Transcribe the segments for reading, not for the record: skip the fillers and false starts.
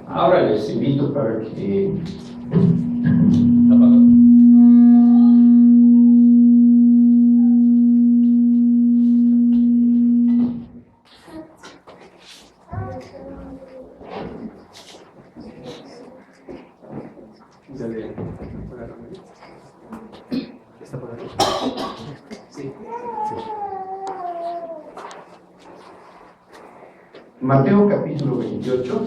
Ahora les invito para que Mateo capítulo 28.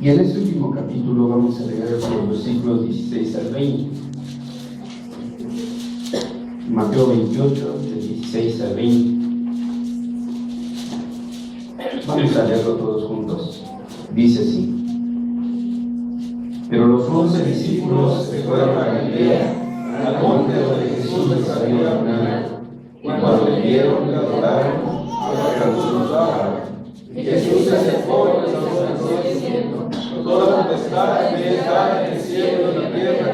Y en este último capítulo vamos a leer los versículos 16 al 20. Mateo 28, del 16 al 20. Vamos a leerlo todos juntos. Dice así: Pero los 11 discípulos se fueron a Galilea, al monte donde Jesús les había ordenado, y cuando le vieron, le adoraron, pero algunos bajaron. Y Jesús se acercó y les ordenó diciendo: Toda potestad me es dada en el cielo y en la tierra.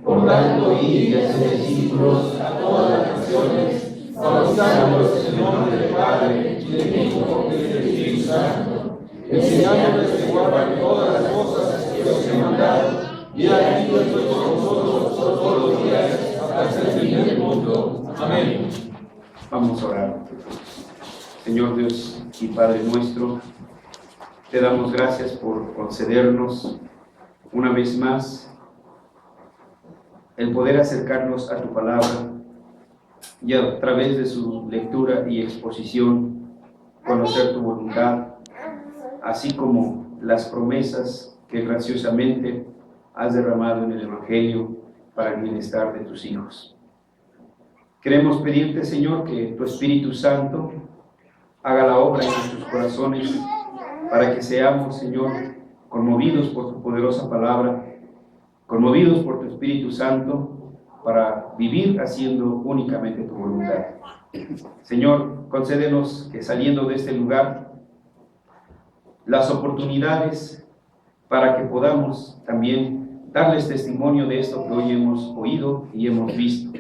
Por tanto, id y haced discípulos a todas las naciones, bautizándolos en el nombre del Padre, y del Hijo y del Espíritu Santo, enseñándoles que guarden todas las cosas que os he mandado. Y aquí yo estoy con vosotros todos los días hasta el fin del mundo. Amén. Vamos a orar. Señor Dios y Padre nuestro, te damos gracias por concedernos una vez más el poder acercarnos a tu palabra y a través de su lectura y exposición conocer tu voluntad, así como las promesas que graciosamente has derramado en el Evangelio para el bienestar de tus hijos. Queremos pedirte, Señor, que tu Espíritu Santo haga la obra en nuestros corazones para que seamos, Señor, conmovidos por tu poderosa palabra, conmovidos por tu Espíritu Santo, para vivir haciendo únicamente tu voluntad. Señor, concédenos que saliendo de este lugar, las oportunidades para que podamos también darles testimonio de esto que hoy hemos oído y hemos visto.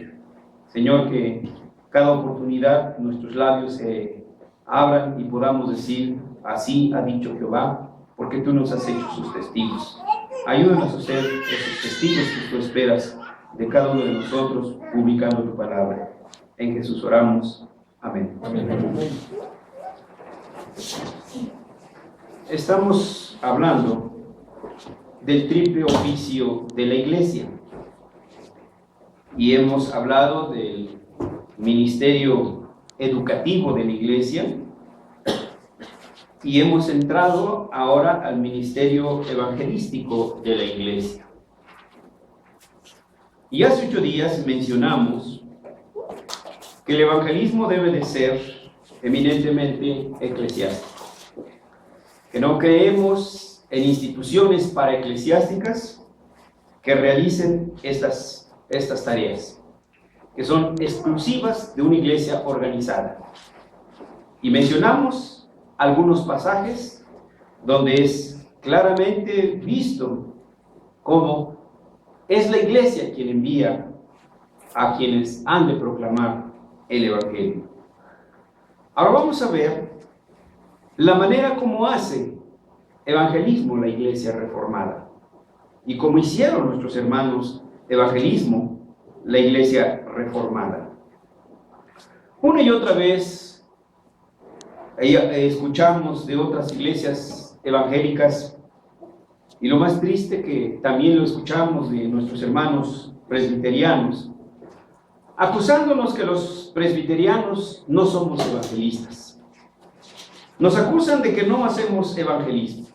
Señor, que cada oportunidad nuestros labios se abran y podamos decir: así ha dicho Jehová, porque tú nos has hecho sus testigos. Ayúdanos a ser esos testigos que tú esperas de cada uno de nosotros, publicando tu palabra. En Jesús oramos. Amén. Amén. Estamos hablando del triple oficio de la iglesia y hemos hablado del ministerio educativo de la iglesia y hemos entrado ahora al ministerio evangelístico de la iglesia. Y hace 8 días mencionamos que el evangelismo debe de ser eminentemente eclesiástico, que no creemos en instituciones paraeclesiásticas que realicen estas tareas, que son exclusivas de una iglesia organizada. Y mencionamos algunos pasajes donde es claramente visto cómo es la iglesia quien envía a quienes han de proclamar el Evangelio. Ahora vamos a ver la manera como hace evangelismo la iglesia reformada y cómo hicieron nuestros hermanos evangelismo la iglesia reformada. Una y otra vez escuchamos de otras iglesias evangélicas, y lo más triste que también lo escuchamos de nuestros hermanos presbiterianos, acusándonos que los presbiterianos no somos evangelistas. Nos acusan de que no hacemos evangelismo.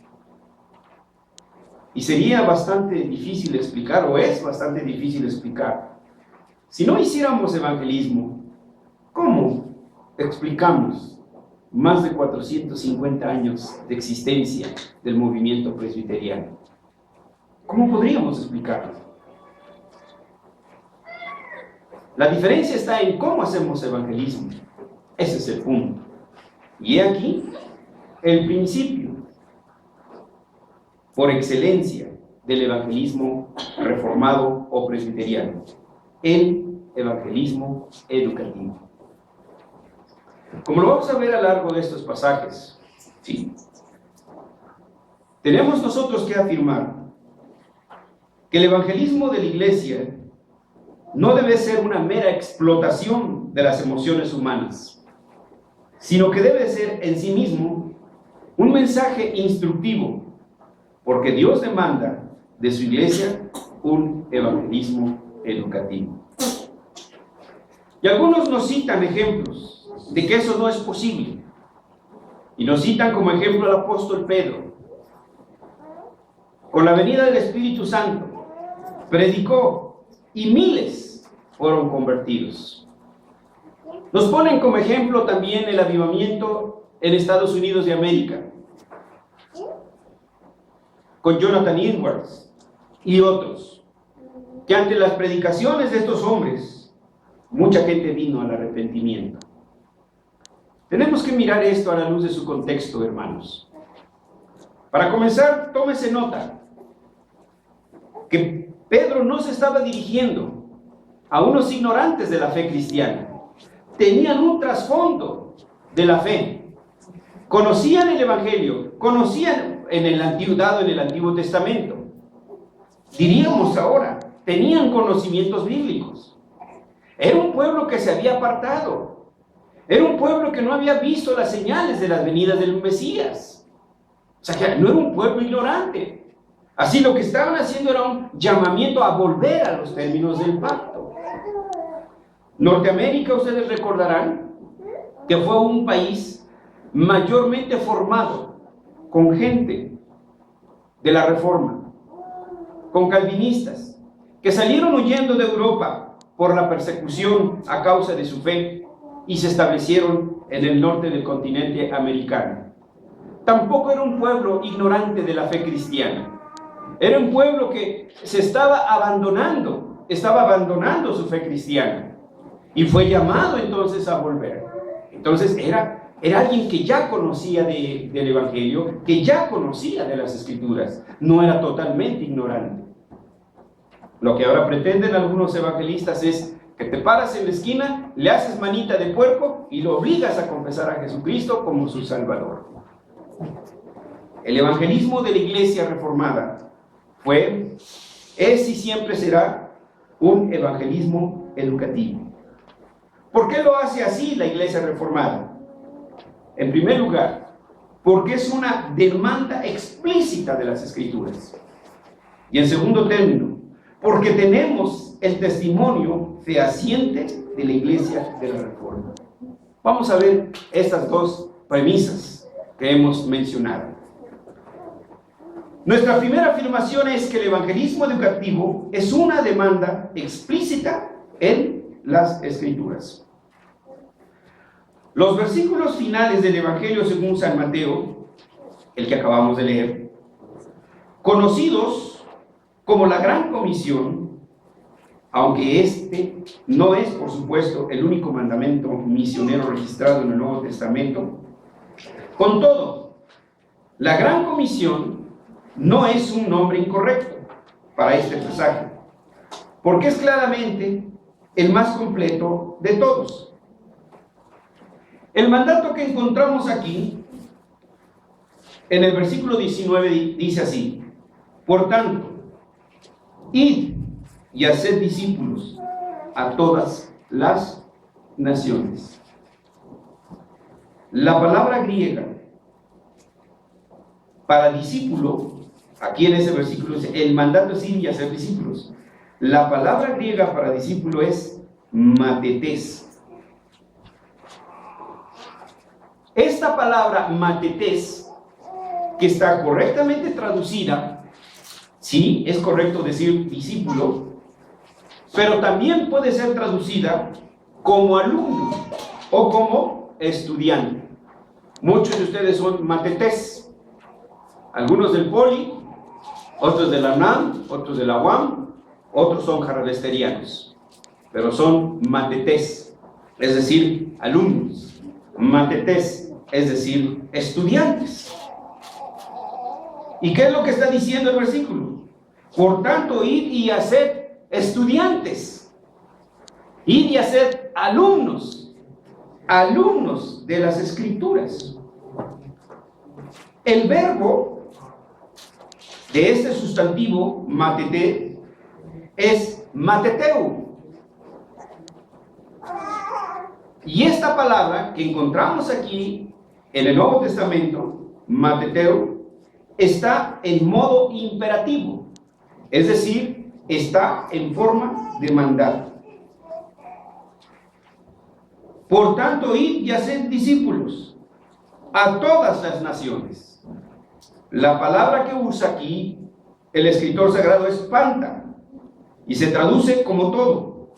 Y sería bastante difícil explicar, o es bastante difícil explicar, si no hiciéramos evangelismo, ¿cómo explicamos más de 450 años de existencia del movimiento presbiteriano? ¿Cómo podríamos explicarlo? La diferencia está en cómo hacemos evangelismo. Ese es el punto. Y he aquí el principio por excelencia del evangelismo reformado o presbiteriano, el evangelismo educativo. Como lo vamos a ver a lo largo de estos pasajes, ¿sí?, tenemos nosotros que afirmar que el evangelismo de la iglesia no debe ser una mera explotación de las emociones humanas, sino que debe ser en sí mismo un mensaje instructivo, porque Dios demanda de su iglesia un evangelismo educativo. Y algunos nos citan ejemplos de que eso no es posible, y nos citan como ejemplo al apóstol Pedro. Con la venida del Espíritu Santo, predicó y miles fueron convertidos. Nos ponen como ejemplo también el avivamiento en Estados Unidos de América, con Jonathan Edwards y otros, que ante las predicaciones de estos hombres, mucha gente vino al arrepentimiento. Tenemos que mirar esto a la luz de su contexto, hermanos. Para comenzar, tómese nota que Pedro no se estaba dirigiendo a unos ignorantes de la fe cristiana. Tenían un trasfondo de la fe. Conocían el Evangelio, conocían en el Antiguo Testamento. Diríamos ahora, tenían conocimientos bíblicos. Era un pueblo que se había apartado. Era un pueblo que no había visto las señales de las venidas del Mesías. O sea, que no era un pueblo ignorante. Así lo que estaban haciendo era un llamamiento a volver a los términos del pacto. Norteamérica, ustedes recordarán que fue un país mayormente formado con gente de la Reforma, con calvinistas, que salieron huyendo de Europa por la persecución a causa de su fe y se establecieron en el norte del continente americano. Tampoco era un pueblo ignorante de la fe cristiana. Era un pueblo que se estaba abandonando su fe cristiana y fue llamado entonces a volver. Entonces era alguien que ya conocía del Evangelio, que ya conocía de las Escrituras, no era totalmente ignorante. Lo que ahora pretenden algunos evangelistas es que te paras en la esquina, le haces manita de puerco y lo obligas a confesar a Jesucristo como su Salvador. El evangelismo de la iglesia reformada es y siempre será un evangelismo educativo. ¿Por qué lo hace así la iglesia reformada? En primer lugar, porque es una demanda explícita de las Escrituras. Y en segundo término, porque tenemos el testimonio fehaciente de la iglesia de la Reforma. Vamos a ver estas dos premisas que hemos mencionado. Nuestra primera afirmación es que el evangelismo educativo es una demanda explícita en las Escrituras. Los versículos finales del Evangelio según San Mateo, el que acabamos de leer, conocidos como la Gran Comisión, aunque este no es, por supuesto, el único mandamiento misionero registrado en el Nuevo Testamento, con todo, la Gran Comisión no es un nombre incorrecto para este pasaje, porque es claramente el más completo de todos. El mandato que encontramos aquí, en el versículo 19, dice así: por tanto, id y haced discípulos a todas las naciones. La palabra griega para discípulo, aquí en ese versículo dice, el mandato es ir y hacer discípulos. La palabra griega para discípulo es matetes. Esta palabra matetes, que está correctamente traducida, sí, es correcto decir discípulo, pero también puede ser traducida como alumno o como estudiante. Muchos de ustedes son matetes, algunos del Poli, otros de la UNAM, otros de la UAM, otros son harvesterianos, pero son matetes, es decir, alumnos, matetes. es decir, estudiantes. ¿Y qué es lo que está diciendo el versículo? Por tanto, id y haced estudiantes, id y haced alumnos de las Escrituras. El verbo de este sustantivo, matete, es mateteu. Y esta palabra que encontramos aquí en el Nuevo Testamento, mateteu, está en modo imperativo, es decir, está en forma de mandato. Por tanto, id y haced discípulos a todas las naciones. La palabra que usa aquí el escritor sagrado es panta y se traduce como todo.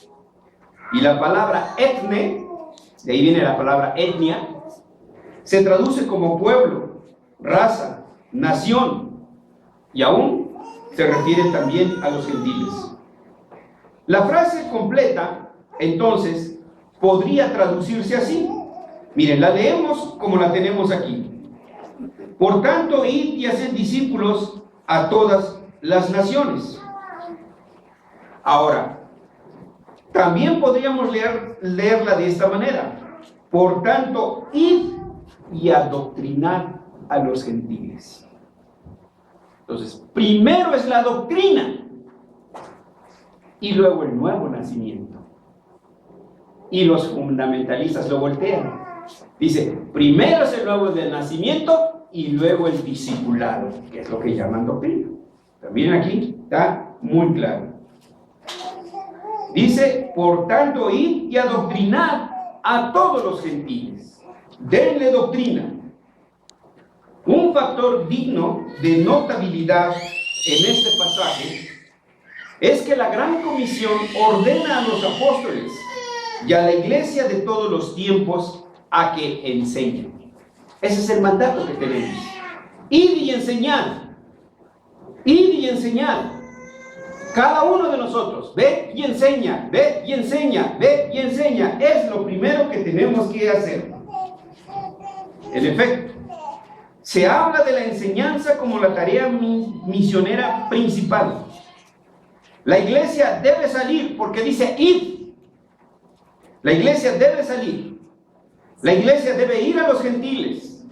Y la palabra etne, de ahí viene la palabra etnia, se traduce como pueblo, raza, nación, y aún se refiere también a los gentiles. La frase completa, entonces, podría traducirse así. Miren, la leemos como la tenemos aquí. Por tanto, id y haced discípulos a todas las naciones. Ahora, también podríamos leerla de esta manera. Por tanto, id y adoctrinad a los gentiles. Entonces, primero es la doctrina y luego el nuevo nacimiento. Y los fundamentalistas lo voltean. Dice, primero es el nuevo nacimiento y luego el discipulado, que es lo que llaman doctrina. También aquí está muy claro. Dice, por tanto, id y adoctrinad a todos los gentiles. Denle doctrina. Un factor digno de notabilidad en este pasaje es que la Gran Comisión ordena a los apóstoles y a la iglesia de todos los tiempos a que enseñen. Ese es el mandato que tenemos. Id y enseñad. Id y enseñad. Cada uno de nosotros, ve y enseña, ve y enseña, ve y enseña. Es lo primero que tenemos que hacer. En efecto, se habla de la enseñanza como la tarea misionera principal. La iglesia debe salir porque dice id. La iglesia debe salir. La iglesia debe ir a los gentiles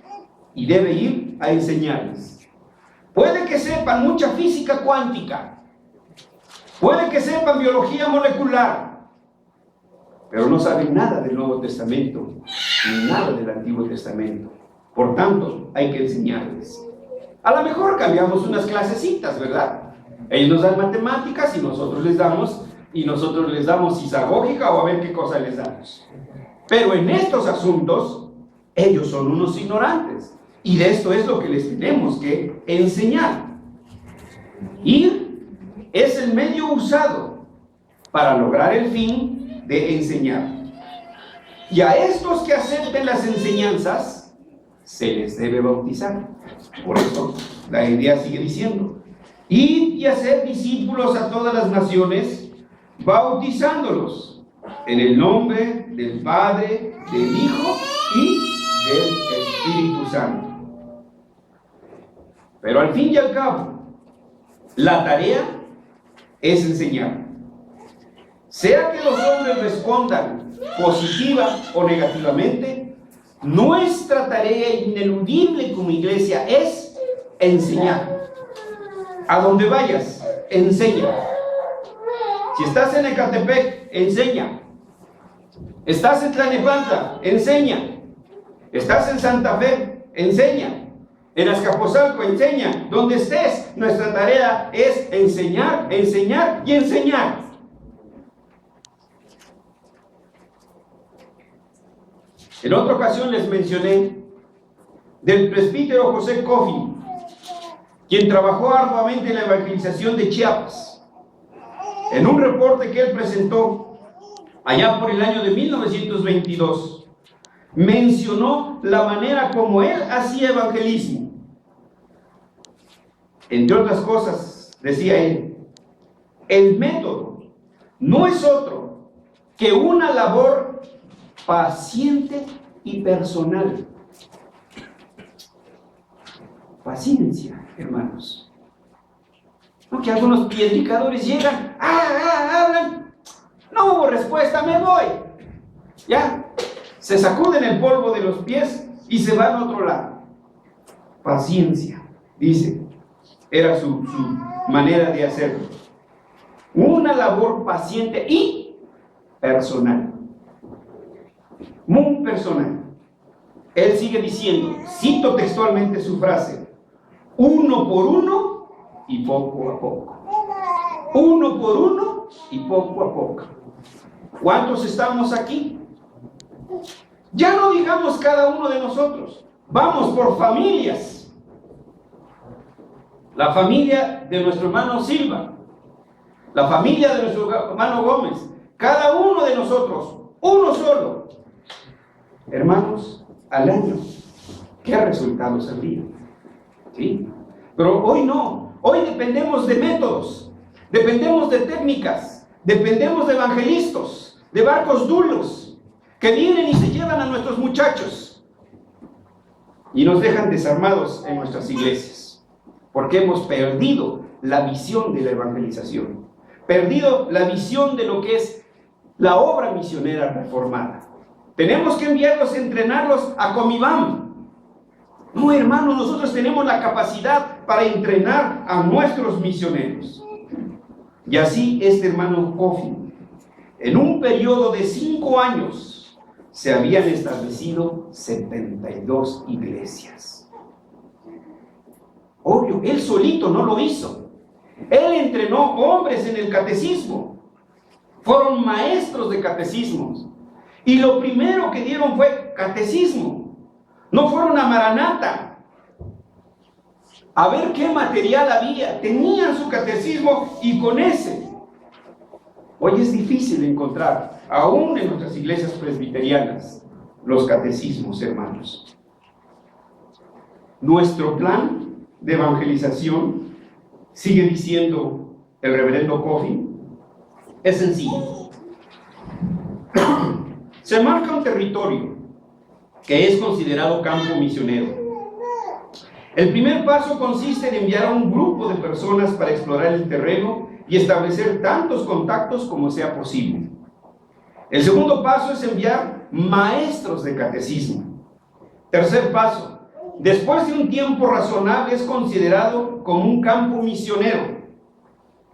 y debe ir a enseñarles. Puede que sepan mucha física cuántica, puede que sepan biología molecular, pero no saben nada del Nuevo Testamento ni nada del Antiguo Testamento. Por tanto, hay que enseñarles. A lo mejor cambiamos unas clasecitas, ¿verdad? Ellos nos dan matemáticas y nosotros les damos isagógica o a ver qué cosa les damos. Pero en estos asuntos, ellos son unos ignorantes. Y de esto es lo que les tenemos que enseñar. Ir es el medio usado para lograr el fin de enseñar. Y a estos que acepten las enseñanzas, se les debe bautizar. Por eso, la idea sigue diciendo, id y haced discípulos a todas las naciones, bautizándolos en el nombre del Padre, del Hijo y del Espíritu Santo. Pero al fin y al cabo, la tarea es enseñar. Sea que los hombres respondan positiva o negativamente, nuestra tarea ineludible como iglesia es enseñar. A donde vayas, enseña. Si estás en Ecatepec, enseña. Estás en Tlalnepantla, enseña. Estás en Santa Fe, enseña. En Azcapotzalco, enseña. Donde estés, nuestra tarea es enseñar, enseñar y enseñar. En otra ocasión les mencioné del presbítero José Coffin, quien trabajó arduamente en la evangelización de Chiapas. En un reporte que él presentó allá por el año de 1922, mencionó la manera como él hacía evangelismo. Entre otras cosas, decía él, el método no es otro que una labor paciente y personal. Paciencia, hermanos. No que algunos piedricadores llegan, hablan, no hubo respuesta, me voy. Ya, se sacuden el polvo de los pies y se van a otro lado. Paciencia, dice, era su manera de hacerlo. Una labor paciente y personal. Muy personal. Él sigue diciendo, cito textualmente su frase, uno por uno y poco a poco. Uno por uno y poco a poco. ¿Cuántos estamos aquí? Ya no digamos cada uno de nosotros, vamos por familias. La familia de nuestro hermano Silva, la familia de nuestro hermano Gómez, cada uno de nosotros, uno solo. Hermanos, al año, ¿qué resultados habría? ¿Sí? Pero hoy no, hoy dependemos de métodos, dependemos de técnicas, dependemos de evangelistas, de barcos duros, que vienen y se llevan a nuestros muchachos y nos dejan desarmados en nuestras iglesias, porque hemos perdido la visión de la evangelización, perdido la visión de lo que es la obra misionera reformada. Tenemos que enviarlos, entrenarlos a Comibam. No, hermanos, nosotros tenemos la capacidad para entrenar a nuestros misioneros. Y así este hermano Kofi, en un periodo de 5 años, se habían establecido 72 iglesias. Obvio, él solito no lo hizo. Él entrenó hombres en el catecismo. Fueron maestros de catecismos. Y lo primero que dieron fue catecismo. No fueron a Maranata a ver qué material había. Tenían su catecismo y con ese. Hoy es difícil encontrar, aún en nuestras iglesias presbiterianas, los catecismos, hermanos. Nuestro plan de evangelización, sigue diciendo el reverendo Kofi, es sencillo. Se marca un territorio que es considerado campo misionero. El primer paso consiste en enviar a un grupo de personas para explorar el terreno y establecer tantos contactos como sea posible. El segundo paso es enviar maestros de catecismo. Tercer paso, después de un tiempo razonable es considerado como un campo misionero.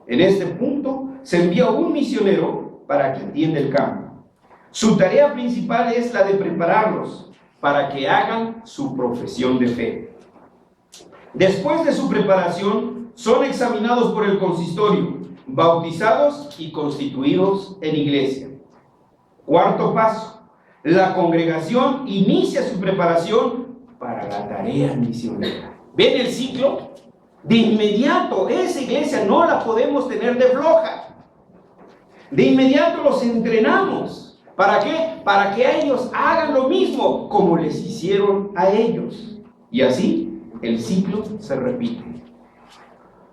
En este punto se envía un misionero para que atienda el campo. Su tarea principal es la de prepararlos para que hagan su profesión de fe. Después de su preparación, son examinados por el consistorio, bautizados y constituidos en iglesia. Cuarto paso, la congregación inicia su preparación para la tarea misionera. ¿Ven el ciclo? De inmediato, esa iglesia no la podemos tener de floja. De inmediato los entrenamos. ¿Para qué? Para que ellos hagan lo mismo como les hicieron a ellos. Y así el ciclo se repite.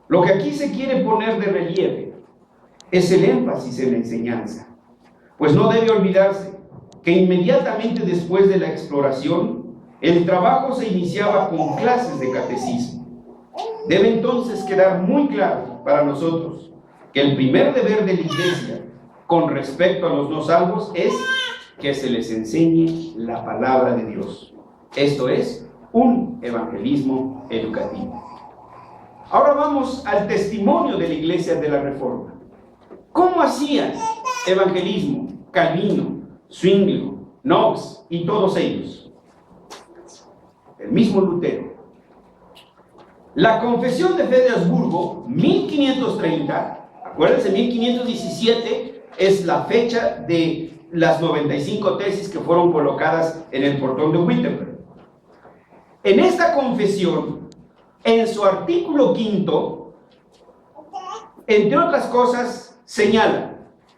Lo que aquí se quiere poner de relieve es el énfasis en la enseñanza. Pues no debe olvidarse que inmediatamente después de la exploración, el trabajo se iniciaba con clases de catecismo. Debe entonces quedar muy claro para nosotros que el primer deber de la iglesia con respecto a los no salvos es que se les enseñe la palabra de Dios. Esto es un evangelismo educativo. Ahora vamos al testimonio de la Iglesia de la Reforma. ¿Cómo hacían evangelismo Calvino, Zwinglio, Knox y todos ellos? El mismo Lutero. La Confesión de Fe de Habsburgo, 1530, acuérdense, 1517 es la fecha de las 95 tesis que fueron colocadas en el portón de Wittenberg. En esta confesión, en su artículo 5, entre otras cosas, señala,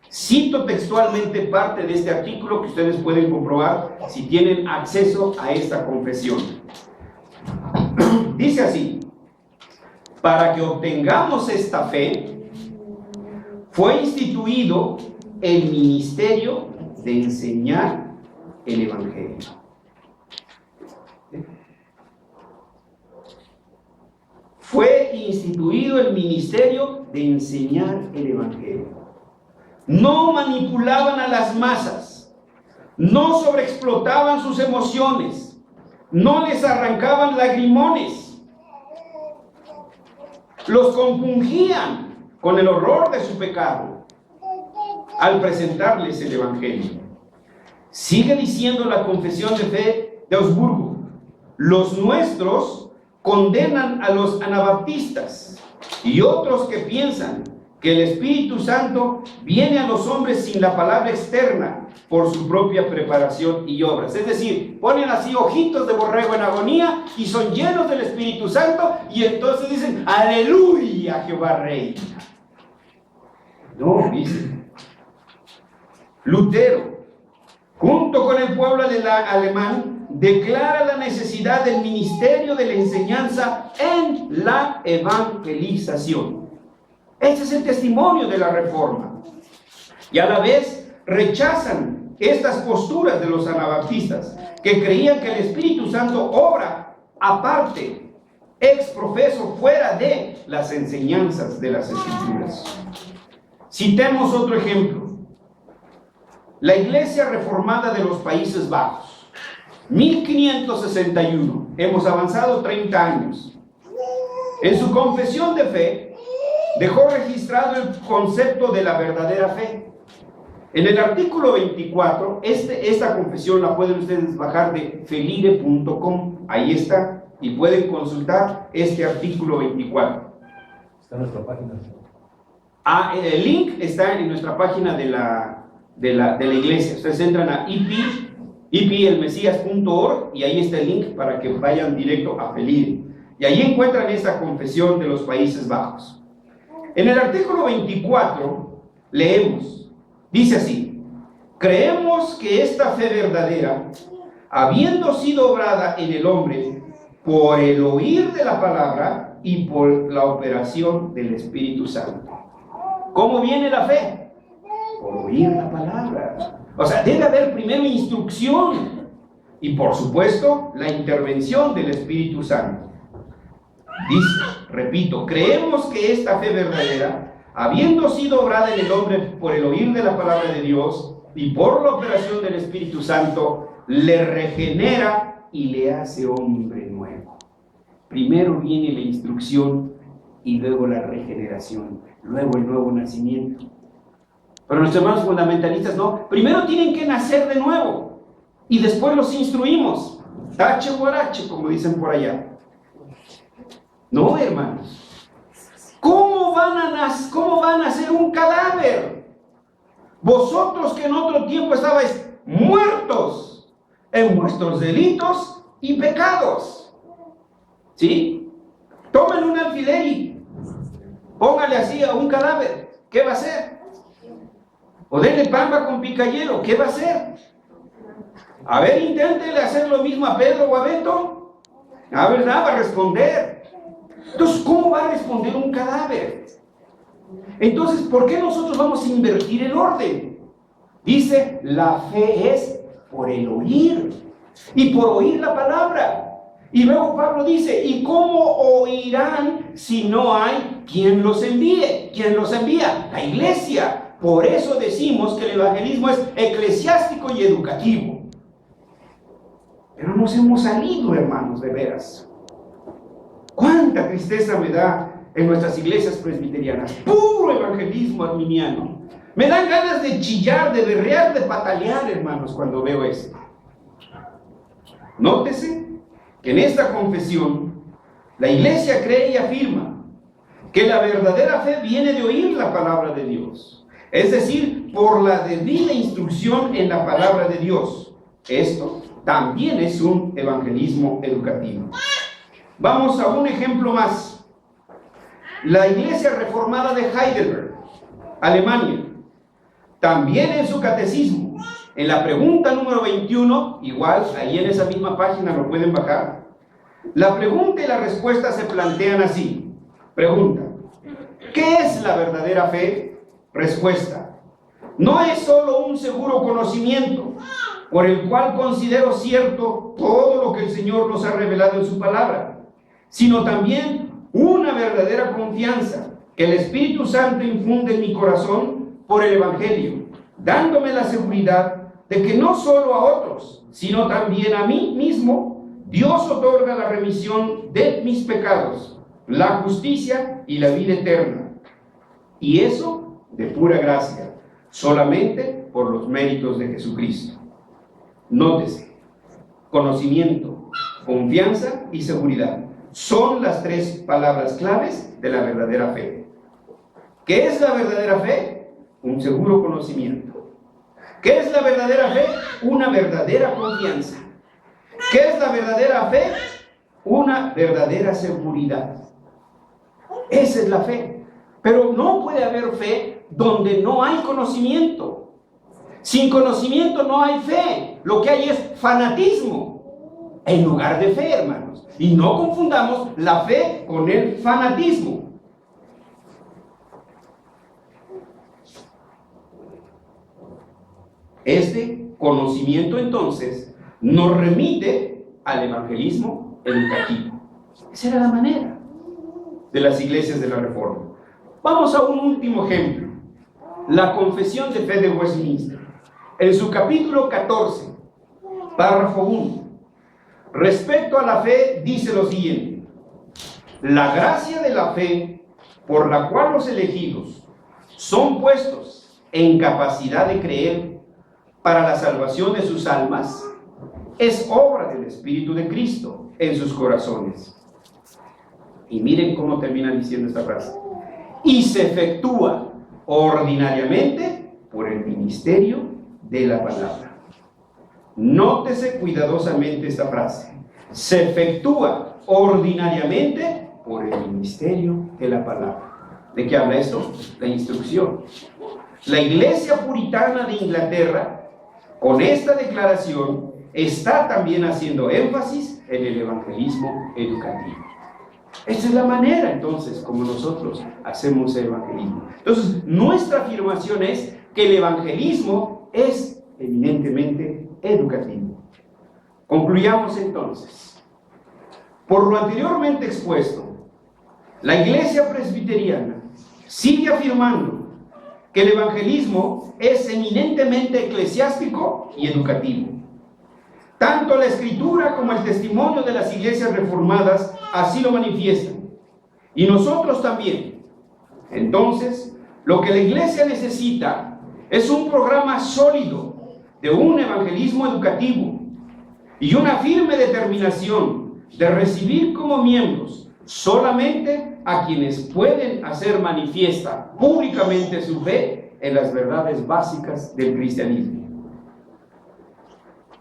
cito textualmente parte de este artículo que ustedes pueden comprobar si tienen acceso a esta confesión. Dice así: para que obtengamos esta fe, fue instituido el ministerio de enseñar el Evangelio. instituido el ministerio de enseñar el Evangelio. No manipulaban a las masas, no sobreexplotaban sus emociones, no les arrancaban lagrimones, los compungían con el horror de su pecado al presentarles el Evangelio. Sigue diciendo la Confesión de Fe de Augsburgo: los nuestros condenan a los anabaptistas y otros que piensan que el Espíritu Santo viene a los hombres sin la palabra externa por su propia preparación y obras. Es decir, ponen así ojitos de borrego en agonía y son llenos del Espíritu Santo y entonces dicen: aleluya, Jehová reina. No, dice Lutero, junto con el pueblo alemán, declara la necesidad del ministerio de la enseñanza en la evangelización. Ese es el testimonio de la Reforma. Y a la vez rechazan estas posturas de los anabaptistas, que creían que el Espíritu Santo obra aparte, ex profeso, fuera de las enseñanzas de las Escrituras. Citemos otro ejemplo. La Iglesia Reformada de los Países Bajos, 1561. Hemos avanzado 30 años. En su confesión de fe, dejó registrado el concepto de la verdadera fe. En el artículo 24, esta confesión la pueden ustedes bajar de felire.com. Ahí está, y pueden consultar este artículo 24. Está en nuestra página. El link está en nuestra página de la iglesia. Ustedes entran a ipelmesias.org y ahí está el link para que vayan directo a Felire. Y ahí encuentran esta confesión de los Países Bajos. En el artículo 24 leemos, dice así: creemos que esta fe verdadera, habiendo sido obrada en el hombre por el oír de la palabra y por la operación del Espíritu Santo. ¿Cómo viene la fe? Por oír la palabra. O sea, debe haber primero instrucción y por supuesto la intervención del Espíritu Santo. Dice, repito, creemos que esta fe verdadera, habiendo sido obrada en el hombre por el oír de la palabra de Dios y por la operación del Espíritu Santo, le regenera y le hace hombre nuevo. Primero viene la instrucción y luego la regeneración, luego el nuevo nacimiento. Pero nuestros hermanos fundamentalistas no, primero tienen que nacer de nuevo y después los instruimos. Tache guarache, como dicen por allá. No, hermanos. ¿Cómo van a nacer un cadáver? Vosotros que en otro tiempo estabais muertos en vuestros delitos y pecados. ¿Sí? Tomen un alfiler y póngale así a un cadáver. ¿Qué va a hacer? O denle pamba con picayelo. ¿Qué va a hacer? A ver, inténtele hacer lo mismo a Pedro o a Beto. A ver, nada va a responder. Entonces, ¿cómo va a responder un cadáver? Entonces, ¿por qué nosotros vamos a invertir el orden? Dice, la fe es por el oír y por oír la palabra. Y luego Pablo dice, ¿y cómo oirán si no hay quien los envíe? ¿Quién los envía? La iglesia. Por eso decimos que el evangelismo es eclesiástico y educativo. Pero nos hemos salido, hermanos, de veras. Cuánta tristeza me da en nuestras iglesias presbiterianas. Puro evangelismo arminiano. Me dan ganas de chillar, de berrear, de patalear, hermanos, cuando veo esto. Nótese que en esta confesión la iglesia cree y afirma que la verdadera fe viene de oír la palabra de Dios, es decir, por la debida instrucción en la palabra de Dios. Esto también es un evangelismo educativo. Vamos a un ejemplo más. La Iglesia Reformada de Heidelberg, Alemania, también en su catecismo, en la pregunta número 21, igual ahí en esa misma página lo pueden bajar, la pregunta y la respuesta se plantean así. Pregunta: ¿qué es la verdadera fe? Respuesta: no es solo un seguro conocimiento por el cual considero cierto todo lo que el Señor nos ha revelado en su palabra, sino también una verdadera confianza que el Espíritu Santo infunde en mi corazón por el Evangelio, dándome la seguridad de que no solo a otros, sino también a mí mismo, Dios otorga la remisión de mis pecados, la justicia y la vida eterna. Y eso de pura gracia, solamente por los méritos de Jesucristo. Nótese, conocimiento, confianza y seguridad son las tres palabras claves de la verdadera fe. ¿Qué es la verdadera fe? Un seguro conocimiento. ¿Qué es la verdadera fe? Una verdadera confianza. ¿Qué es la verdadera fe? Una verdadera seguridad. Esa es la fe. Pero no puede haber fe donde no hay conocimiento. Sin conocimiento no hay fe. Lo que hay es fanatismo en lugar de fe, hermanos. Y no confundamos la fe con el fanatismo. Este conocimiento entonces nos remite al evangelismo educativo. Esa era la manera de las iglesias de la Reforma. Vamos a un último ejemplo. La Confesión de Fe de Westminster. En su capítulo 14, párrafo 1. Respecto a la fe, dice lo siguiente: la gracia de la fe, por la cual los elegidos son puestos en capacidad de creer para la salvación de sus almas, es obra del Espíritu de Cristo en sus corazones. Y miren cómo termina diciendo esta frase: y se efectúa ordinariamente por el ministerio de la palabra. Nótese cuidadosamente esta frase: se efectúa ordinariamente por el ministerio de la palabra. ¿De qué habla esto? La instrucción. La iglesia puritana de Inglaterra, con esta declaración, está también haciendo énfasis en el evangelismo educativo. Esa es la manera, entonces, como nosotros hacemos el evangelismo. Entonces, nuestra afirmación es que el evangelismo es eminentemente educativo. Concluyamos entonces. Por lo anteriormente expuesto, la Iglesia Presbiteriana sigue afirmando que el evangelismo es eminentemente eclesiástico y educativo. Tanto la Escritura como el testimonio de las iglesias reformadas así lo manifiestan. Y nosotros también. Entonces, lo que la iglesia necesita es un programa sólido de un evangelismo educativo y una firme determinación de recibir como miembros solamente a quienes pueden hacer manifiesta públicamente su fe en las verdades básicas del cristianismo.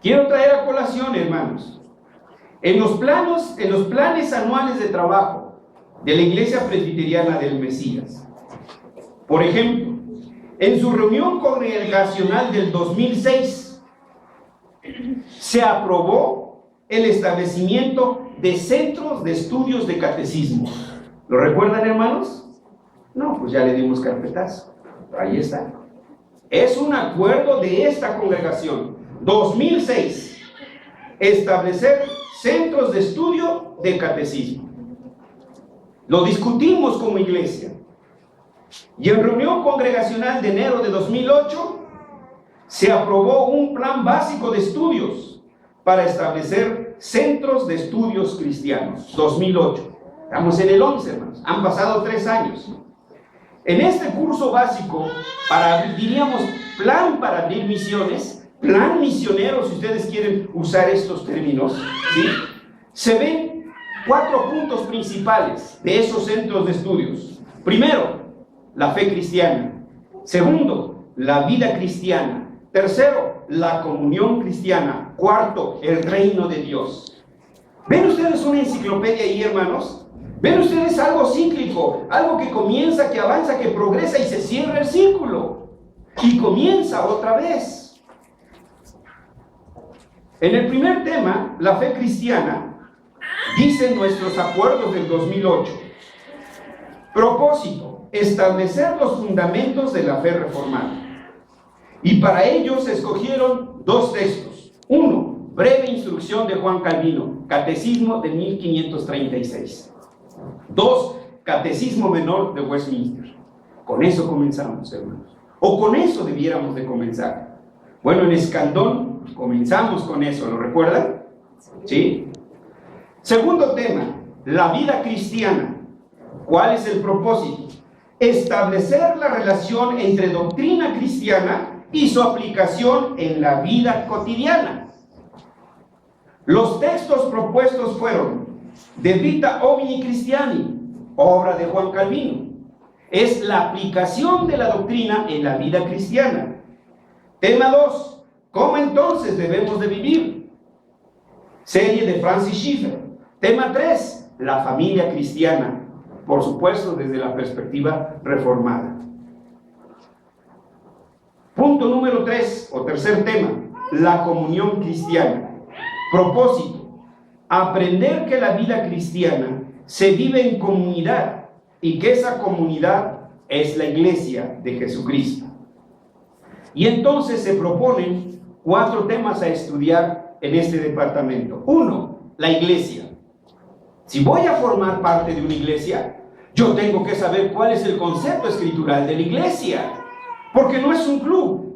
Quiero traer a colación, hermanos, en los planes anuales de trabajo de la Iglesia Presbiteriana del Mesías. Por ejemplo, en su reunión congregacional del 2006, se aprobó el establecimiento de centros de estudios de catecismo. ¿Lo recuerdan, hermanos? No, pues ya le dimos carpetazo. Ahí está. Es un acuerdo de esta congregación. 2006, establecer centros de estudio de catecismo. Lo discutimos como iglesia. Y en reunión congregacional de enero de 2008, se aprobó un plan básico de estudios para establecer centros de estudios cristianos. 2008. Estamos en el 11, hermanos. Han pasado 3 años. En este curso básico, diríamos, plan para abrir misiones, plan misionero, si ustedes quieren usar estos términos, ¿sí? Se ven 4 puntos principales de esos centros de estudios. Primero, la fe cristiana. Segundo, la vida cristiana. Tercero, la comunión cristiana. Cuarto, el reino de Dios. ¿Ven ustedes una enciclopedia ahí, hermanos? ¿Ven ustedes algo cíclico? Algo que comienza, que avanza, que progresa y se cierra el círculo. Y comienza otra vez. En el primer tema, la fe cristiana, dicen nuestros acuerdos del 2008. Propósito: establecer los fundamentos de la fe reformada. Y para ello se escogieron 2 textos. Uno, breve instrucción de Juan Calvino, Catecismo de 1536. 2, Catecismo Menor de Westminster. Con eso comenzamos, hermanos. O con eso debiéramos de comenzar. Bueno, en Escandón comenzamos con eso, ¿lo recuerdan? ¿Sí? Segundo tema, la vida cristiana. ¿Cuál es el propósito? Establecer la relación entre doctrina cristiana y su aplicación en la vida cotidiana. Los textos propuestos fueron De Vita Homini Christiani, obra de Juan Calvino. Es la aplicación de la doctrina en la vida cristiana. Tema 2, ¿cómo entonces debemos de vivir? Serie de Francis Schaeffer. Tema 3, la familia cristiana, por supuesto desde la perspectiva reformada. Punto número 3, o tercer tema, la comunión cristiana. Propósito, aprender que la vida cristiana se vive en comunidad y que esa comunidad es la iglesia de Jesucristo. Y entonces se proponen 4 temas a estudiar en este departamento. 1, la iglesia. Si voy a formar parte de una iglesia, yo tengo que saber cuál es el concepto escritural de la iglesia, porque no es un club.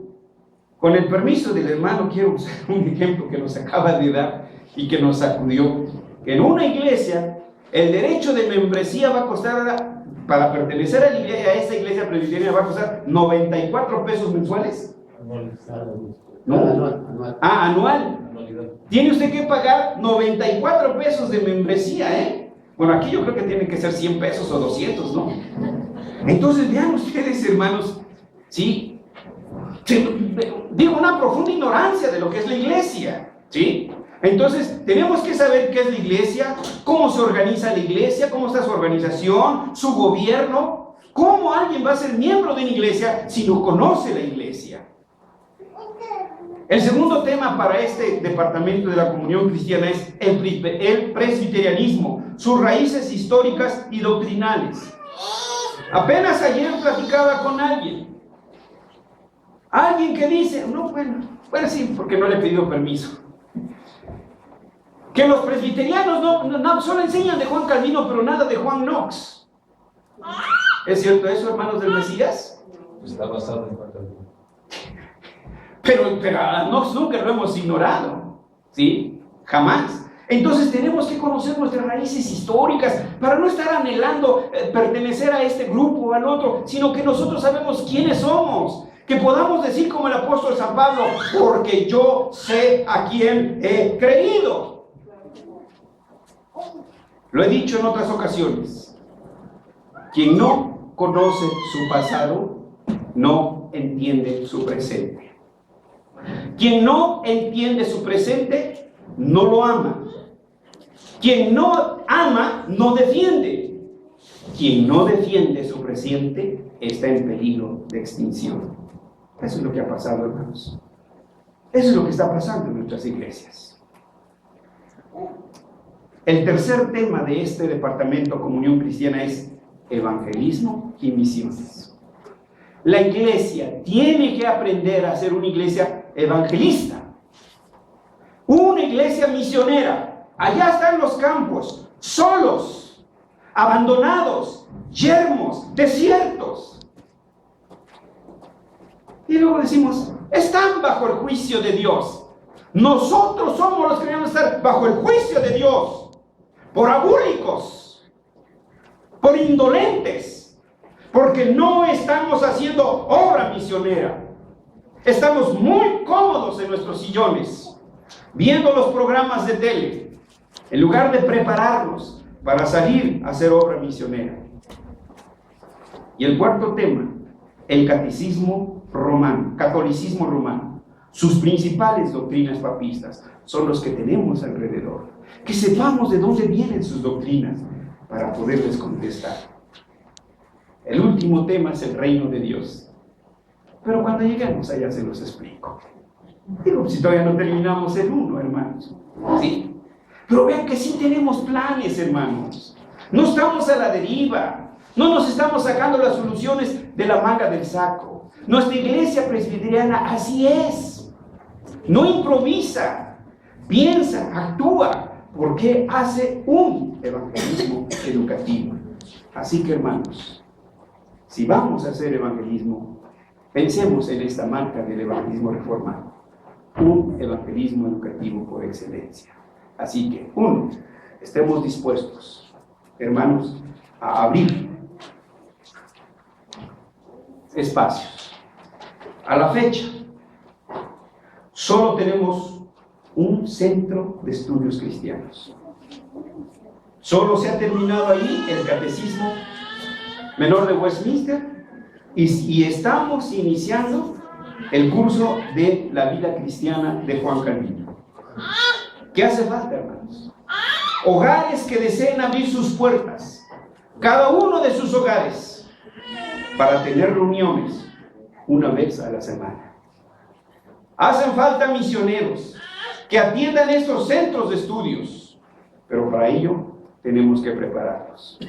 Con el permiso del hermano, quiero usar un ejemplo que nos acaba de dar y que nos sacudió. En una iglesia, el derecho de membresía va a costar, para pertenecer a esa iglesia presbiteriana, va a costar 94 pesos mensuales. ¿No? Anual. Anual. Tiene usted que pagar 94 pesos de membresía, ¿eh? Bueno, aquí yo creo que tienen que ser 100 pesos o 200, ¿no? Entonces, vean ustedes, hermanos, ¿sí? Digo, una profunda ignorancia de lo que es la iglesia, ¿sí? Entonces, tenemos que saber qué es la iglesia, cómo se organiza la iglesia, cómo está su organización, su gobierno. ¿Cómo alguien va a ser miembro de una iglesia si no conoce la iglesia? El segundo tema para este departamento de la comunión cristiana es el presbiterianismo, sus raíces históricas y doctrinales. Apenas ayer platicaba con alguien que dice, no, bueno sí, porque no le he pedido permiso, que los presbiterianos no solo enseñan de Juan Calvino, pero nada de Juan Knox. ¿Es cierto eso, hermanos del Mesías? Está basado en Juan Calvino. Pero a Knox nunca lo hemos ignorado, ¿sí? Jamás. Entonces tenemos que conocer nuestras raíces históricas para no estar anhelando pertenecer a este grupo o al otro, sino que nosotros sabemos quiénes somos. Que podamos decir como el apóstol San Pablo, porque yo sé a quién he creído. Lo he dicho en otras ocasiones. Quien no conoce su pasado, no entiende su presente. Quien no entiende su presente, no lo ama. Quien no ama, no defiende. Quien no defiende su presente, está en peligro de extinción. Eso es lo que ha pasado, hermanos. Eso es lo que está pasando en nuestras iglesias. El tercer tema de este departamento Comunión Cristiana es evangelismo y misiones. La iglesia tiene que aprender a ser una iglesia evangelista, una iglesia misionera. Allá están los campos, solos, abandonados, yermos, desiertos. Y luego decimos, están bajo el juicio de Dios. Nosotros somos los que debemos estar bajo el juicio de Dios, por abúlicos, por indolentes, porque no estamos haciendo obra misionera. Estamos muy cómodos en nuestros sillones, viendo los programas de tele, en lugar de prepararnos para salir a hacer obra misionera. Y el cuarto tema, el catolicismo romano. Sus principales doctrinas papistas son los que tenemos alrededor. Que sepamos de dónde vienen sus doctrinas para poderles contestar. El último tema es el reino de Dios. Pero cuando lleguemos allá se los explico. Digo, si todavía no terminamos el 1, hermanos. ¿Sí? Pero vean que sí tenemos planes, hermanos. No estamos a la deriva. No nos estamos sacando las soluciones de la manga del saco. Nuestra iglesia presbiteriana así es. No improvisa, piensa, actúa, porque hace un evangelismo educativo. Así que, hermanos, si vamos a hacer evangelismo, pensemos en esta marca del evangelismo reformado, un evangelismo educativo por excelencia. Así que, uno, estemos dispuestos, hermanos, a abrir espacios. A la fecha, solo tenemos un centro de estudios cristianos. Solo se ha terminado ahí el Catecismo Menor de Westminster y estamos iniciando el curso de la vida cristiana de Juan Calvino. ¿Qué hace falta, hermanos? Hogares que deseen abrir sus puertas, cada uno de sus hogares, para tener reuniones una vez a la semana. Hacen falta misioneros que atiendan estos centros de estudios, pero para ello tenemos que prepararlos,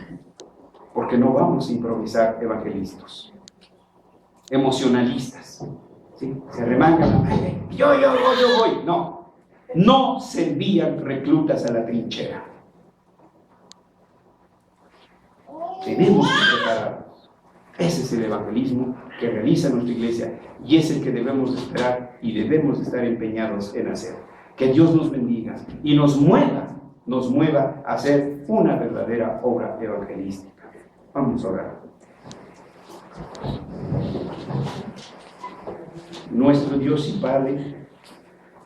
porque no vamos a improvisar evangelistas, emocionalistas, ¿sí? Se remangan, yo voy. No se envían reclutas a la trinchera. Tenemos que prepararnos. Ese es el evangelismo que realiza nuestra iglesia y es el que debemos esperar y debemos estar empeñados en hacer. Que Dios nos bendiga y nos mueva a hacer una verdadera obra evangelística. Vamos a orar. Nuestro Dios y Padre,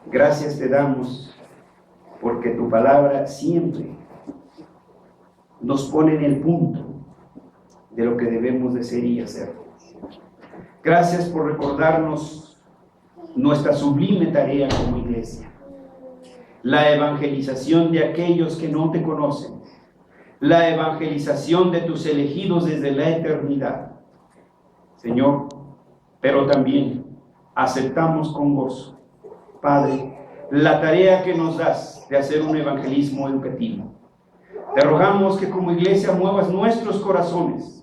gracias te damos porque tu palabra siempre nos pone en el punto de lo que debemos de ser y hacer. Gracias por recordarnos nuestra sublime tarea como iglesia, la evangelización de aquellos que no te conocen, la evangelización de tus elegidos desde la eternidad. Señor, pero también aceptamos con gozo, Padre, la tarea que nos das de hacer un evangelismo educativo. Te rogamos que como iglesia muevas nuestros corazones,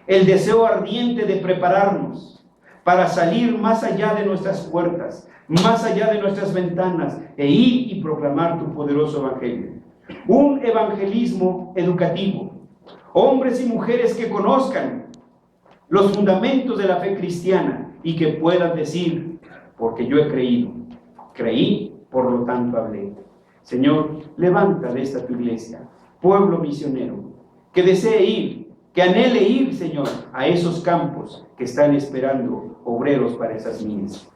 el deseo ardiente de prepararnos para salir más allá de nuestras puertas, más allá de nuestras ventanas, e ir y proclamar tu poderoso evangelio. Un evangelismo educativo, hombres y mujeres que conozcan los fundamentos de la fe cristiana y que puedan decir, porque yo he creí, por lo tanto hablé. Señor, levanta de esta tu iglesia, pueblo misionero, que desee ir, que anhele ir, Señor, a esos campos que están esperando obreros para esas minas.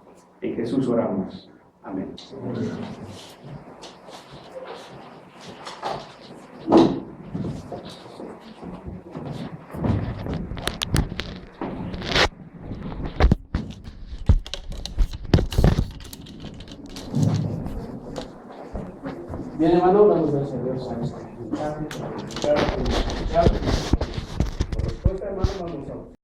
En Jesús oramos. Amén. Bien, hermano, vamos a ver a Dios. Por respuesta, hermano, vamos a